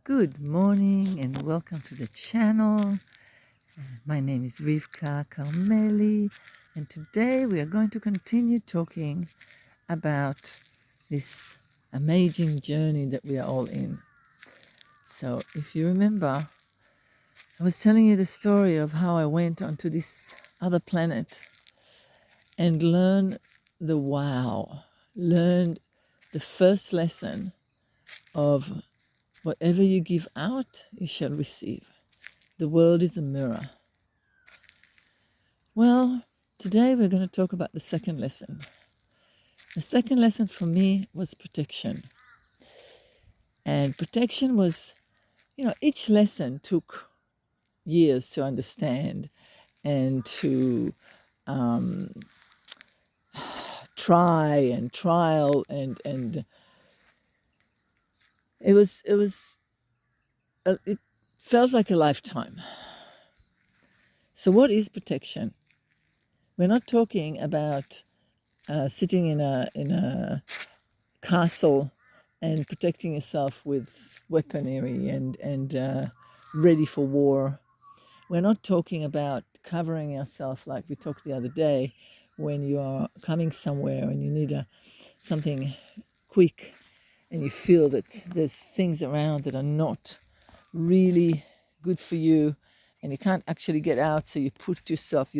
Good morning and welcome to the channel. My name is Rivka Carmeli, and today we are going to continue talking about this amazing journey that we are all in. So, if you remember, I was telling you the story of how I went onto this other planet and learned learned the first lesson of whatever you give out, you shall receive. The world is a mirror. Well, today we're going to talk about the second lesson. The second lesson for me was protection. And protection was, each lesson took years to understand and to try and trial and it felt like a lifetime. So what is protection? We're not talking about sitting in a castle and protecting yourself with weaponry and ready for war. We're not talking about covering yourself like we talked the other day when you are coming somewhere and you need something quick and you feel that there's things around that are not really good for you and you can't actually get out, so you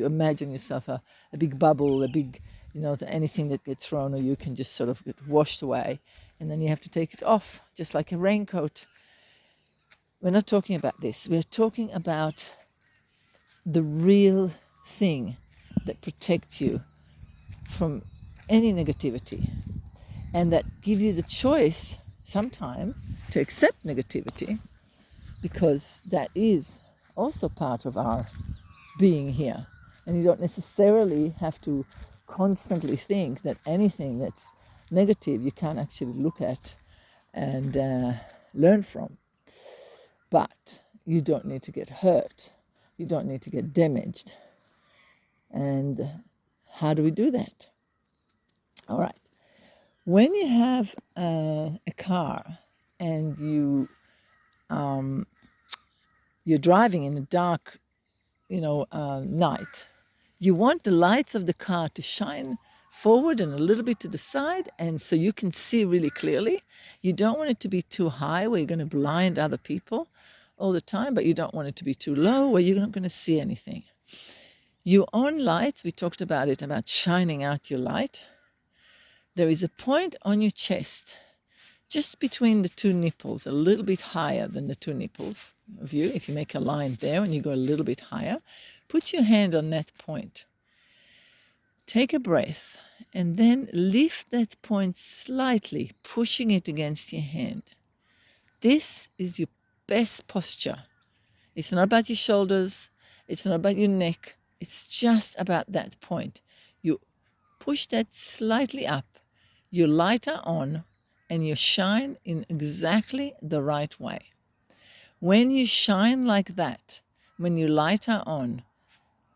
imagine yourself a big bubble, a big, anything that gets thrown or you can just sort of get washed away, and then you have to take it off just like a raincoat. We're not talking about this. We're talking about the real thing that protects you from any negativity and that give you the choice sometime to accept negativity, because that is also part of our being here. And you don't necessarily have to constantly think that anything that's negative you can't actually look at and learn from. But you don't need to get hurt. You don't need to get damaged. And how do we do that? All right. When you have a car and you're driving in the dark, night, you want the lights of the car to shine forward and a little bit to the side, and so you can see really clearly. You don't want it to be too high where you're going to blind other people all the time, but you don't want it to be too low where you're not going to see anything. Your own lights, we talked about it, about shining out your light. There is a point on your chest, just between the two nipples, a little bit higher than the two nipples of you. If you make a line there and you go a little bit higher, put your hand on that point. Take a breath and then lift that point slightly, pushing it against your hand. This is your best posture. It's not about your shoulders. It's not about your neck. It's just about that point. You push that slightly up. You lighter on and you shine in exactly the right way. When you shine like that, when you lighter on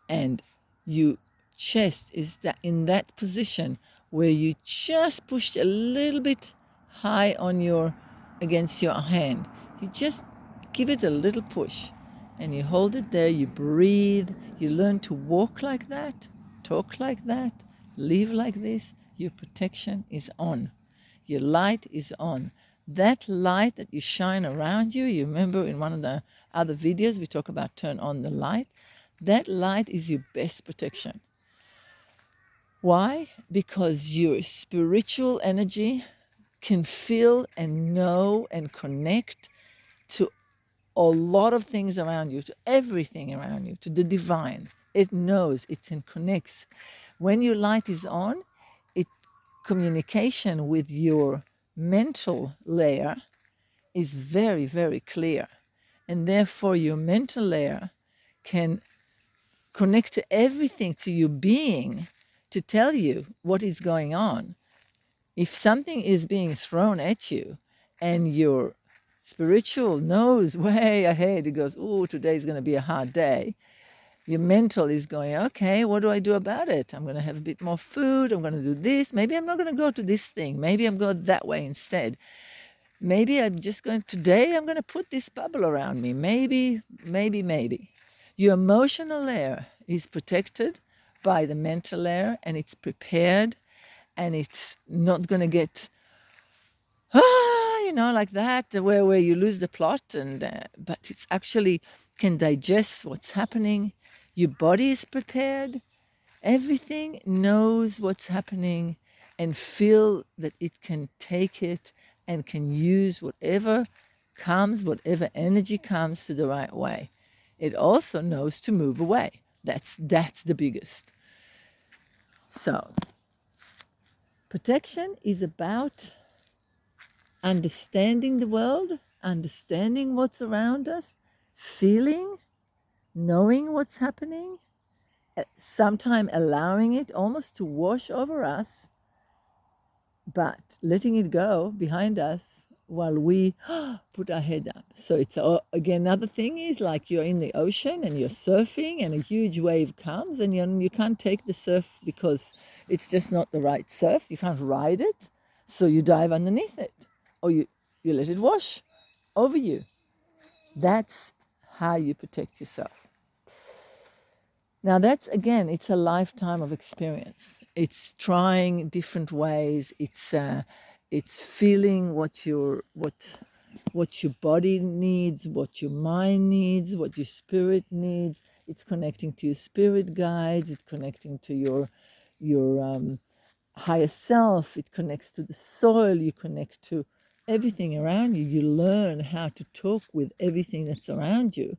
and you chest is that in that position where you just pushed a little bit high against your hand, you just give it a little push and you hold it there. You breathe. You learn to walk like that, talk like that, live like this. Your protection is on. Your light is on. That light that you shine around you, you remember in one of the other videos we talk about turn on the light. That light is your best protection. Why? Because your spiritual energy can feel and know and connect to a lot of things around you, to everything around you, to the divine. It knows, it can connect. When your light is on, communication with your mental layer is very, very clear. And therefore your mental layer can connect to everything, to your being, to tell you what is going on. If something is being thrown at you and your spiritual knows way ahead, it goes, oh, today's going to be a hard day. Your mental is going, okay, what do I do about it? I'm going to have a bit more food. I'm going to do this. Maybe I'm not going to go to this thing. Maybe I'm going that way instead. Maybe today I'm going to put this bubble around me. Maybe. Your emotional layer is protected by the mental layer, and it's prepared, and it's not going to get, like that, where you lose the plot. But it's actually can digest what's happening. Your body is prepared. Everything knows what's happening and feel that it can take it and can use whatever comes, whatever energy comes to the right way. It also knows to move away. That's the biggest. So, protection is about understanding the world, understanding what's around us, feeling, knowing what's happening, sometime allowing it almost to wash over us, but letting it go behind us while we put our head up. So it's again, another thing is like you're in the ocean and you're surfing and a huge wave comes and you can't take the surf because it's just not the right surf. You can't ride it, so you dive underneath it, or you let it wash over you. That's how you protect yourself. Now that's, again, it's a lifetime of experience. It's trying different ways. It's feeling what your body needs, what your mind needs, what your spirit needs. It's connecting to your spirit guides. It's connecting to your higher self. It connects to the soil. You connect to everything around you. You learn how to talk with everything that's around you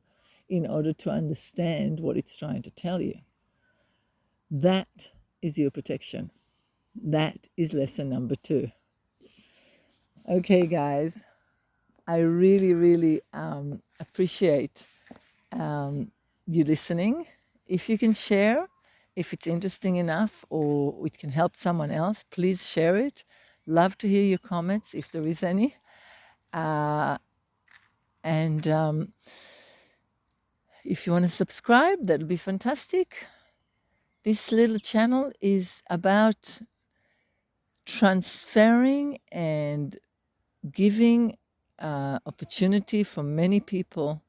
in order to understand what it's trying to tell you. That is your protection. That is lesson number 2. Okay, guys, I really, really appreciate you listening. If you can share, if it's interesting enough or it can help someone else, please share it. Love to hear your comments if there is any. And if you want to subscribe, that'll be fantastic. This little channel is about transferring and giving opportunity for many people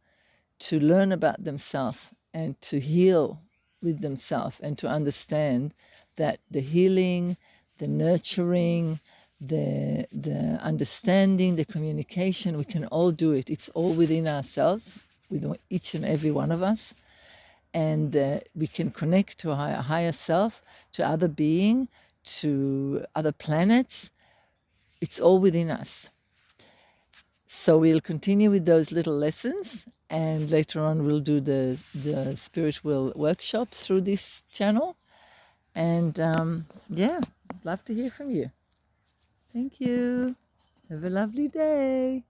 to learn about themselves and to heal with themselves and to understand that the healing, the nurturing, the understanding, the communication, we can all do it. It's all within ourselves, within each and every one of us. And we can connect to a higher self, to other being, to other planets. It's all within us. So we'll continue with those little lessons, and later on we'll do the spiritual workshop through this channel. And yeah, I'd love to hear from you. Thank you. Have a lovely day.